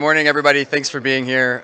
Morning, everybody. Thanks for being here.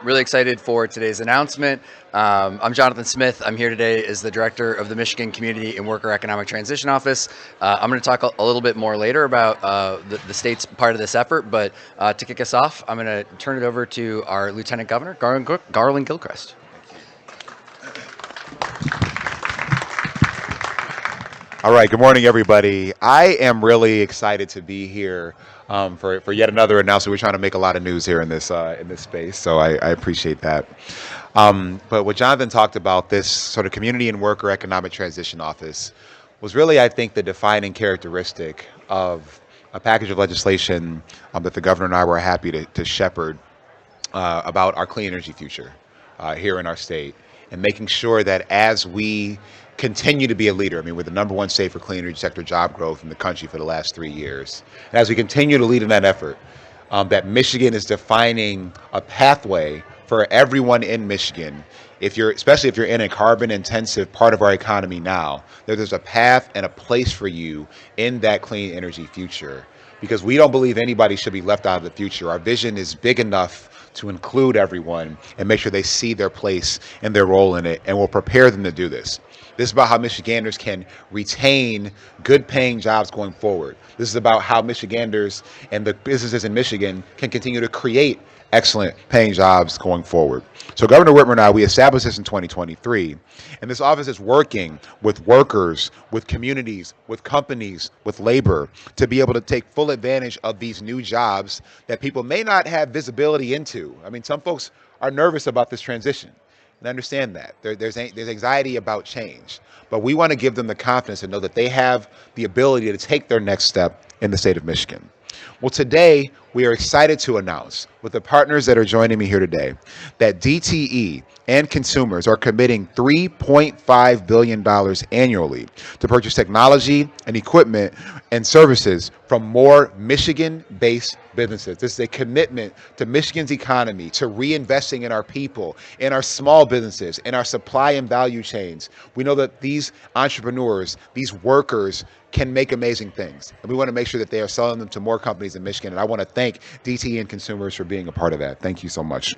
Really excited for today's announcement. I'm Jonathan Smith. I'm here today as the director of the Michigan Community and Worker Economic Transition Office. I'm going to talk a little bit more later about the state's part of this effort, but to kick us off, I'm going to turn it over to our Lieutenant Governor, Garlin Gilchrist. All right, good morning, everybody. I am really excited to be here for yet another announcement. We're trying to make a lot of news here in this space, so I appreciate that. But what Jonathan talked about, this sort of Community and Worker Economic Transition Office, was really, I think, the defining characteristic of a package of legislation that the governor and I were happy to shepherd about our clean energy future here in our state, and making sure that as we continue to be a leader. I mean, we're the number one state for clean energy sector job growth in the country for the last 3 years. And as we continue to lead in that effort, that Michigan is defining a pathway for everyone in Michigan. Especially if you're in a carbon-intensive part of our economy now, there's a path and a place for you in that clean energy future. Because we don't believe anybody should be left out of the future. Our vision is big enough to include everyone and make sure they see their place and their role in it, and we'll prepare them to do this. This is about how Michiganders can retain good paying jobs going forward. This is about how Michiganders and the businesses in Michigan can continue to create excellent paying jobs going forward. So Governor Whitmer and I, we established this in 2023, and this office is working with workers, with communities, with companies, with labor to be able to take full advantage of these new jobs that people may not have visibility into. I mean, some folks are nervous about this transition. And understand that. There's anxiety about change. But we want to give them the confidence to know that they have the ability to take their next step in the state of Michigan. Well, today, we are excited to announce, with the partners that are joining me here today, that DTE and consumers are committing $3.5 billion annually to purchase technology and equipment and services from more Michigan-based businesses. This is a commitment to Michigan's economy, to reinvesting in our people, in our small businesses, in our supply and value chains. We know that these entrepreneurs, these workers, can make amazing things. And we want to make sure that they are selling them to more companies in Michigan. And I want to thank DTE and consumers for being a part of that. Thank you so much.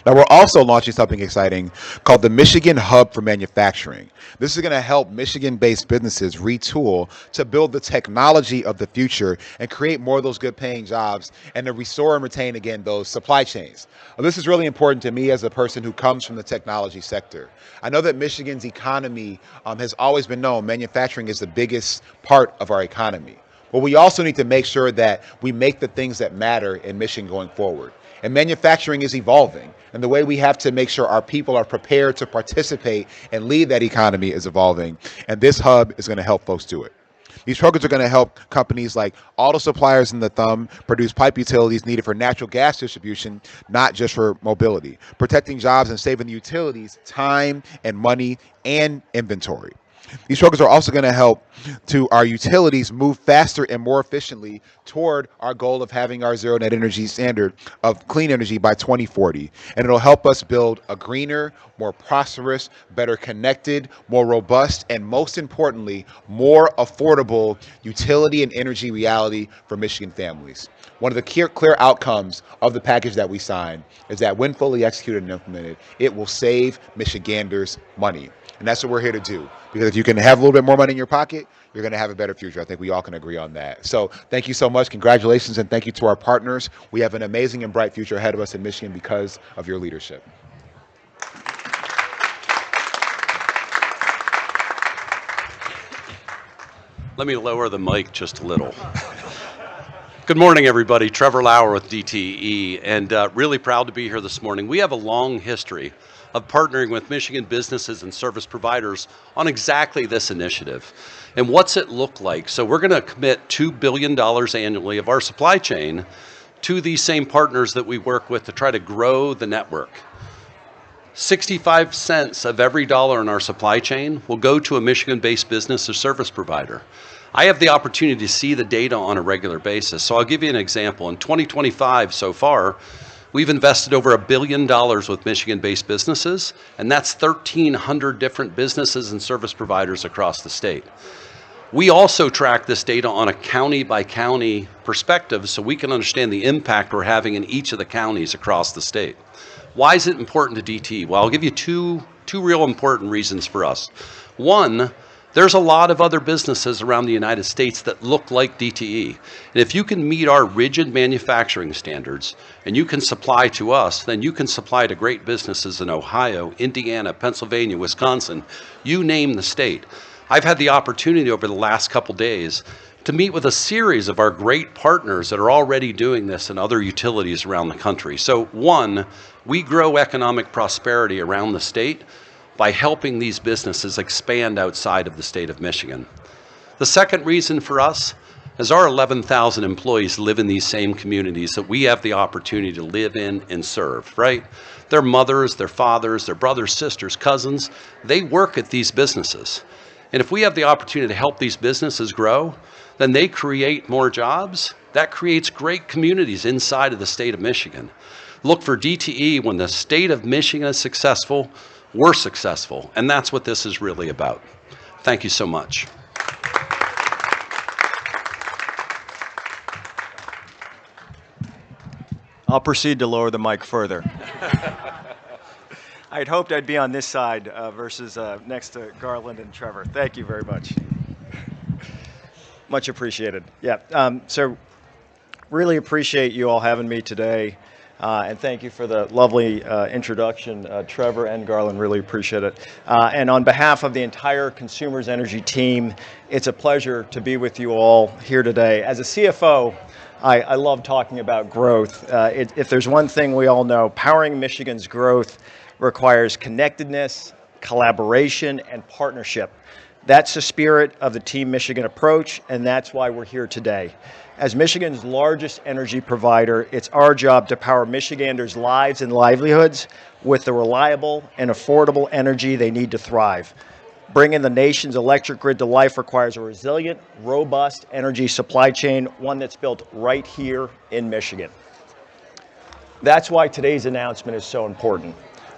Now, we're also launching something exciting called the Michigan Hub for Manufacturing. This is going to help Michigan-based businesses retool to build the technology of the future and create more of those good-paying jobs and to restore and retain, again, those supply chains. Well, this is really important to me as a person who comes from the technology sector. I know that Michigan's economy has always been known. Manufacturing is the biggest part of our economy. But we also need to make sure that we make the things that matter in Michigan going forward. And manufacturing is evolving. And the way we have to make sure our people are prepared to participate and lead that economy is evolving. And this hub is going to help folks do it. These programs are going to help companies like auto suppliers in the thumb produce pipe utilities needed for natural gas distribution, not just for mobility, protecting jobs and saving the utilities time and money and inventory. These programs are also going to help to our utilities move faster and more efficiently toward our goal of having our zero net energy standard of clean energy by 2040. And it'll help us build a greener, more prosperous, better connected, more robust, and most importantly, more affordable utility and energy reality for Michigan families. One of the clear outcomes of the package that we signed is that when fully executed and implemented, it will save Michiganders money. And that's what we're here to do. Because if you can have a little bit more money in your pocket, you're going to have a better future. I think we all can agree on that. So thank you so much. Congratulations, and thank you to our partners. We have an amazing and bright future ahead of us in Michigan because of your leadership. Let me lower the mic just a little. Good morning, everybody. Trevor Lauer with DTE, and really proud to be here this morning. We have a long history of partnering with Michigan businesses and service providers on exactly this initiative. And what's it look like? So we're going to commit $2 billion annually of our supply chain to these same partners that we work with to try to grow the network. 65 cents of every dollar in our supply chain will go to a Michigan-based business or service provider. I have the opportunity to see the data on a regular basis. So I'll give you an example. In 2025 so far, we've invested over $1 billion with Michigan-based businesses, and that's 1,300 different businesses and service providers across the state. We also track this data on a county by county perspective so we can understand the impact we're having in each of the counties across the state. Why is it important to DTE? Well, I'll give you two real important reasons for us. One, there's a lot of other businesses around the United States that look like DTE. And if you can meet our rigid manufacturing standards and you can supply to us, then you can supply to great businesses in Ohio, Indiana, Pennsylvania, Wisconsin, you name the state. I've had the opportunity over the last couple days to meet with a series of our great partners that are already doing this in other utilities around the country. So one, we grow economic prosperity around the state by helping these businesses expand outside of the state of Michigan. The second reason for us is our 11,000 employees live in these same communities that we have the opportunity to live in and serve, right? Their mothers, their fathers, their brothers, sisters, cousins, they work at these businesses. And if we have the opportunity to help these businesses grow, then they create more jobs. That creates great communities inside of the state of Michigan. Look for DTE. When the state of Michigan is successful, we're successful. And that's what this is really about. Thank you so much. I'll proceed to lower the mic further. I had hoped I'd be on this side versus next to Garlin and Trevor. Thank you very much. Much appreciated. Yeah, so really appreciate you all having me today. And thank you for the lovely introduction, Trevor and Garlin, really appreciate it. And on behalf of the entire Consumers Energy team, it's a pleasure to be with you all here today. As a CFO, I love talking about growth. If there's one thing we all know, powering Michigan's growth requires connectedness, collaboration, and partnership. That's the spirit of the Team Michigan approach, and that's why we're here today. As Michigan's largest energy provider, it's our job to power Michiganders' lives and livelihoods with the reliable and affordable energy they need to thrive. Bringing the nation's electric grid to life requires a resilient, robust energy supply chain, one that's built right here in Michigan. That's why today's announcement is so important.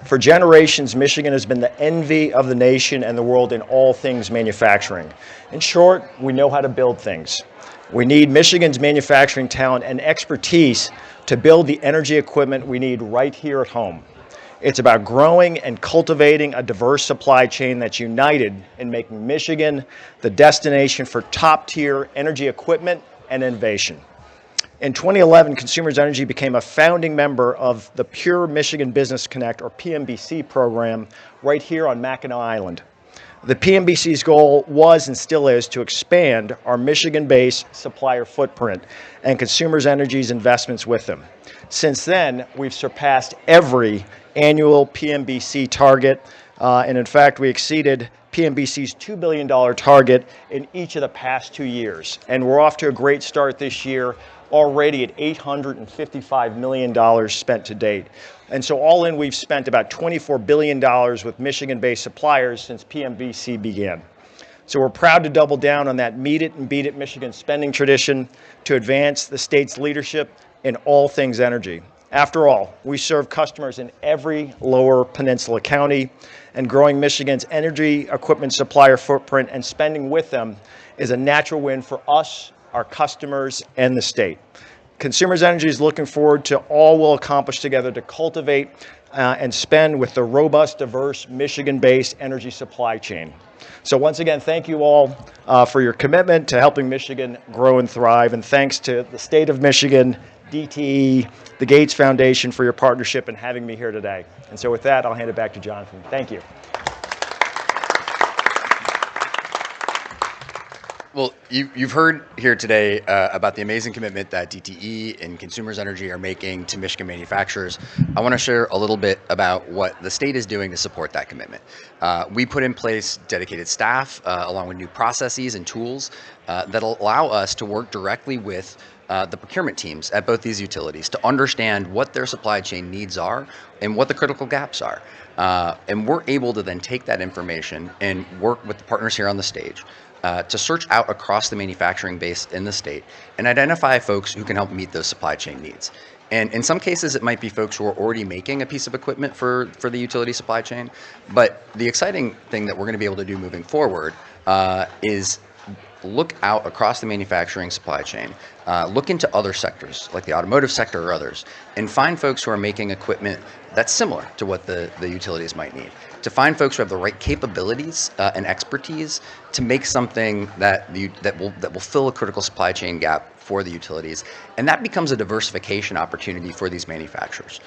For generations, Michigan has been the envy of the nation and the world in all things manufacturing. In short, we know how to build things. We need Michigan's manufacturing talent and expertise to build the energy equipment we need right here at home. It's about growing and cultivating a diverse supply chain that's united in making Michigan the destination for top-tier energy equipment and innovation. In 2011, Consumers Energy became a founding member of the Pure Michigan Business Connect, or PMBC program, right here on Mackinac Island. The PMBC's goal was and still is to expand our Michigan-based supplier footprint and Consumers Energy's investments with them. Since then, we've surpassed every annual PMBC target, and in fact, we exceeded PMBC's $2 billion target in each of the past 2 years. And we're off to a great start this year, already at $855 million spent to date. And so all in, we've spent about $24 billion with Michigan-based suppliers since PMBC began. So we're proud to double down on that meet it and beat it Michigan spending tradition to advance the state's leadership in all things energy. After all, we serve customers in every lower peninsula county, and growing Michigan's energy equipment supplier footprint and spending with them is a natural win for us, our customers, and the state. Consumers Energy is looking forward to all we'll accomplish together to cultivate and spend with the robust, diverse, Michigan-based energy supply chain. So once again, thank you all for your commitment to helping Michigan grow and thrive, and thanks to the state of Michigan, DTE, the Gates Foundation for your partnership and having me here today. And so with that, I'll hand it back to Jonathan. Thank you. Well, you've heard here today about the amazing commitment that DTE and Consumers Energy are making to Michigan manufacturers. I want to share a little bit about what the state is doing to support that commitment. We put in place dedicated staff along with new processes and tools that'll allow us to work directly with the procurement teams at both these utilities to understand what their supply chain needs are and what the critical gaps are. And we're able to then take that information and work with the partners here on the stage to search out across the manufacturing base in the state and identify folks who can help meet those supply chain needs. And in some cases, it might be folks who are already making a piece of equipment for the utility supply chain. But the exciting thing that we're going to be able to do moving forward is look out across the manufacturing supply chain, look into other sectors like the automotive sector or others, and find folks who are making equipment that's similar to what the utilities might need. To find folks who have the right capabilities and expertise to make something that will fill a critical supply chain gap for the utilities, and that becomes a diversification opportunity for these manufacturers.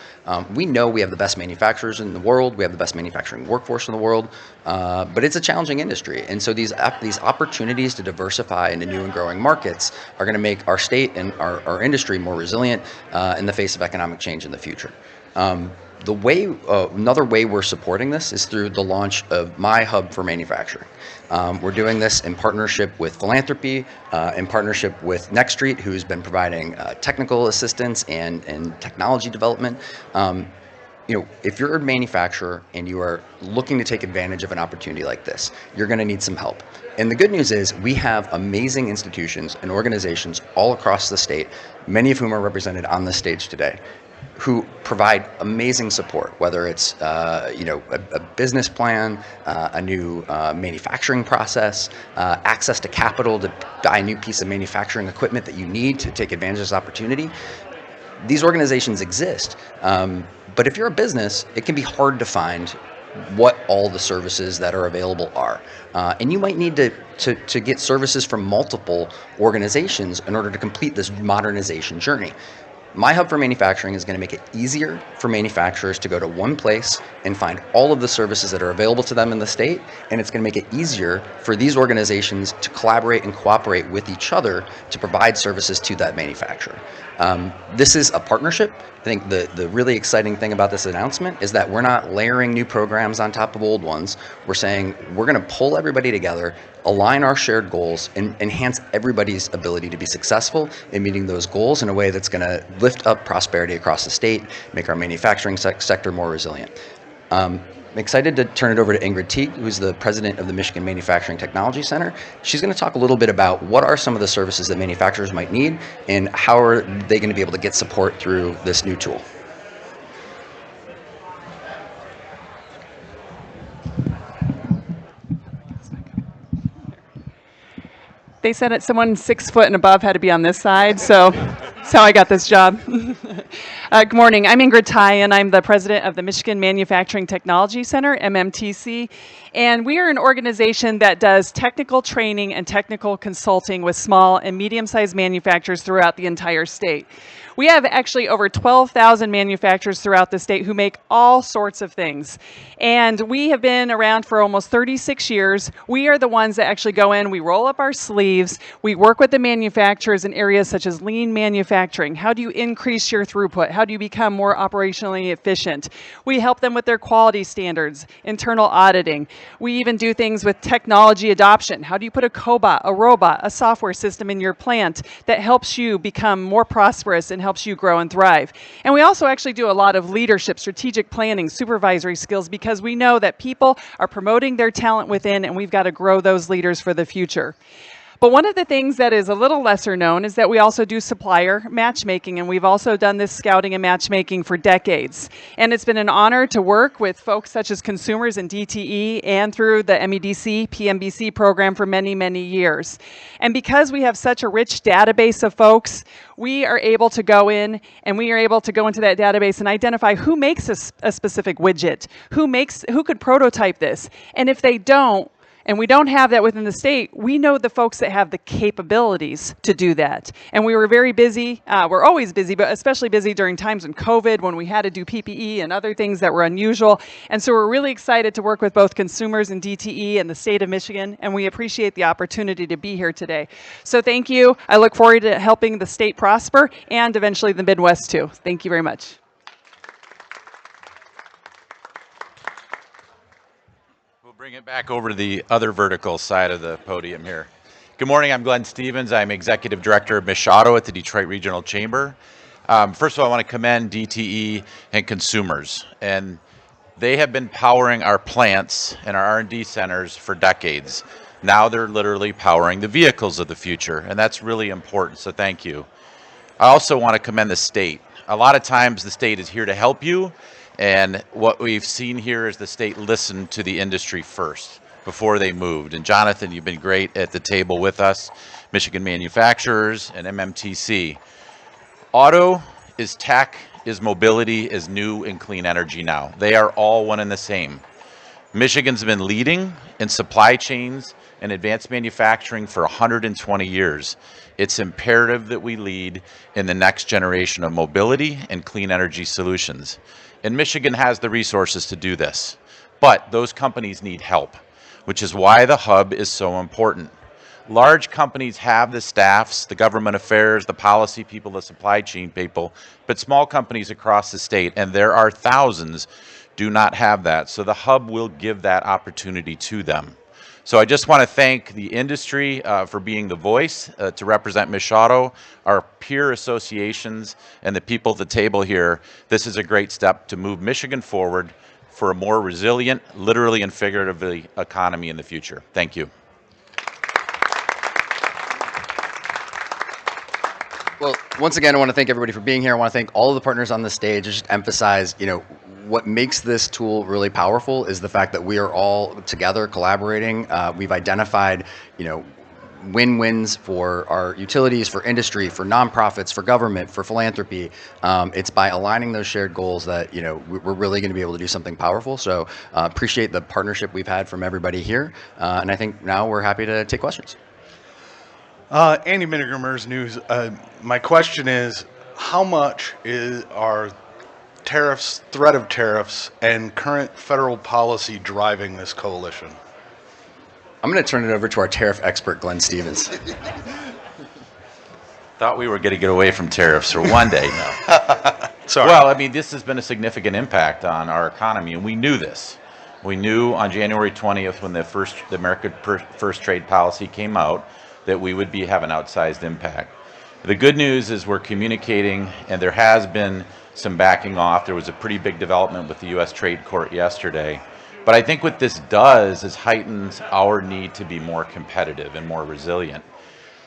We know we have the best manufacturers in the world, we have the best manufacturing workforce in the world, but it's a challenging industry, and so these opportunities to diversify into new and growing markets are going to make our state and our industry more resilient in the face of economic change in the future. Another way we're supporting this is through the launch of My Hub for Manufacturing. We're doing this in partnership with philanthropy, in partnership with Next Street, who's been providing technical assistance and technology development. If you're a manufacturer and you are looking to take advantage of an opportunity like this, you're going to need some help. And the good news is we have amazing institutions and organizations all across the state, many of whom are represented on this stage today, who provide amazing support, whether it's a business plan, a new manufacturing process, access to capital to buy a new piece of manufacturing equipment that you need to take advantage of this opportunity. These organizations exist, but if you're a business, it can be hard to find what all the services that are available are. And you might need to get services from multiple organizations in order to complete this modernization journey. My Hub for Manufacturing is going to make it easier for manufacturers to go to one place and find all of the services that are available to them in the state, and it's going to make it easier for these organizations to collaborate and cooperate with each other to provide services to that manufacturer. This is a partnership. I think the really exciting thing about this announcement is that we're not layering new programs on top of old ones. We're saying we're going to pull everybody together, align our shared goals, and enhance everybody's ability to be successful in meeting those goals in a way that's going to lift up prosperity across the state, make our manufacturing sector more resilient. I'm excited to turn it over to Ingrid Teague, who's the president of the Michigan Manufacturing Technology Center. She's going to talk a little bit about what are some of the services that manufacturers might need and how are they going to be able to get support through this new tool. They said that someone 6 foot and above had to be on this side, so that's how I got this job. Good morning. I'm Ingrid Teague, and I'm the president of the Michigan Manufacturing Technology Center, MMTC. And we are an organization that does technical training and technical consulting with small and medium-sized manufacturers throughout the entire state. We have actually over 12,000 manufacturers throughout the state who make all sorts of things. And we have been around for almost 36 years. We are the ones that actually go in, we roll up our sleeves, we work with the manufacturers in areas such as lean manufacturing. How do you increase your throughput? How do you become more operationally efficient? We help them with their quality standards, internal auditing. We even do things with technology adoption. How do you put a cobot, a robot, a software system in your plant that helps you become more prosperous and helps you grow and thrive? And we also actually do a lot of leadership, strategic planning, supervisory skills, because we know that people are promoting their talent within, and we've got to grow those leaders for the future. But one of the things that is a little lesser known is that we also do supplier matchmaking, and we've also done this scouting and matchmaking for decades. And it's been an honor to work with folks such as consumers in DTE and through the MEDC, PMBC program for many, many years. And because we have such a rich database of folks, we are able to go in and we are able to go into that database and identify who makes a specific widget, who could prototype this. And if they don't, and we don't have that within the state, we know the folks that have the capabilities to do that. And we were very busy. We're always busy, but especially busy during times in COVID when we had to do PPE and other things that were unusual. And so we're really excited to work with both consumers and DTE and the state of Michigan, and we appreciate the opportunity to be here today. So thank you. I look forward to helping the state prosper and eventually the Midwest too. Thank you very much. Bring it back over to the other vertical side of the podium here. Good morning, I'm Glenn Stevens. I'm Executive Director of Mich Auto at the Detroit Regional Chamber. First of all, I want to commend DTE and consumers. And they have been powering our plants and our R&D centers for decades. Now they're literally powering the vehicles of the future, and that's really important, so thank you. I also want to commend the state. A lot of times the state is here to help you, and what we've seen here is the state listen to the industry first. before they moved. And Jonathan, you've been great at the table with us, Michigan manufacturers and MMTC. Auto is tech, is mobility, is new and clean energy now. They are all one and the same. Michigan's been leading in supply chains and advanced manufacturing for 120 years. It's imperative that we lead in the next generation of mobility and clean energy solutions. And Michigan has the resources to do this. But those companies need help, which is why the hub is so important. Large companies have the staffs, the government affairs, the policy people, the supply chain people, but small companies across the state, and there are thousands, do not have that. So the hub will give that opportunity to them. So I just want to thank the industry for being the voice to represent Machado, our peer associations, and the people at the table here. This is a great step to move Michigan forward for a more resilient, literally and figuratively, economy in the future. Thank you. Well, once again, I want to thank everybody for being here. I want to thank all of the partners on the stage. Just emphasize, what makes this tool really powerful is the fact that we are all together collaborating. We've identified, win-wins for our utilities, for industry, for nonprofits, for government, for philanthropy. It's by aligning those shared goals that, we're really going to be able to do something powerful. So appreciate the partnership we've had from everybody here. And I think now we're happy to take questions. Andy Miniger, MERS News. My question is, how much are tariffs, threat of tariffs, and current federal policy driving this coalition? I'm going to turn it over to our tariff expert, Glenn Stevens. Thought we were going to get away from tariffs for one day now. Sorry. Well, I mean, this has been a significant impact on our economy, and we knew this. We knew on January 20th when the America First Trade Policy came out that we would have an outsized impact. The good news is we're communicating, and there has been some backing off. There was a pretty big development with the U.S. Trade Court yesterday. But I think what this does is heightens our need to be more competitive and more resilient.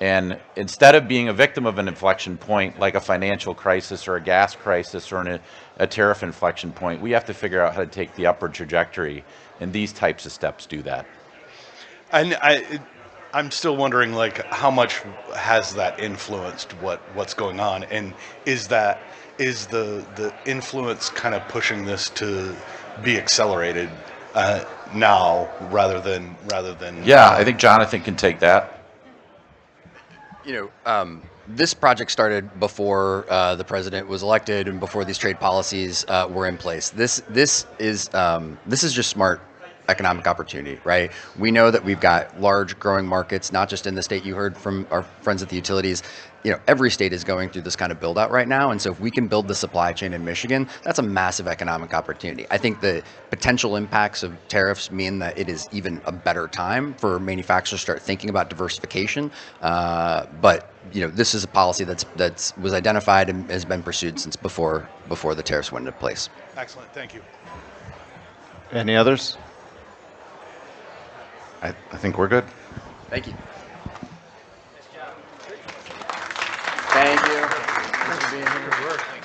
And instead of being a victim of an inflection point like a financial crisis or a gas crisis or a tariff inflection point, we have to figure out how to take the upward trajectory, and these types of steps do that. And I'm still wondering, how much has that influenced what's going on, and is the influence kind of pushing this to be accelerated now rather than? Yeah, I think Jonathan can take that. This project started before the president was elected and before these trade policies were in place. This is just smart economic opportunity, right? We know that we've got large growing markets, not just in the state. You heard from our friends at the utilities. Every state is going through this kind of build out right now. And so if we can build the supply chain in Michigan, that's a massive economic opportunity. I think the potential impacts of tariffs mean that it is even a better time for manufacturers to start thinking about diversification. But this is a policy that was identified and has been pursued since before the tariffs went into place. Excellent, thank you. Any others? I think we're good. Thank you. Thank you. Thanks for being here.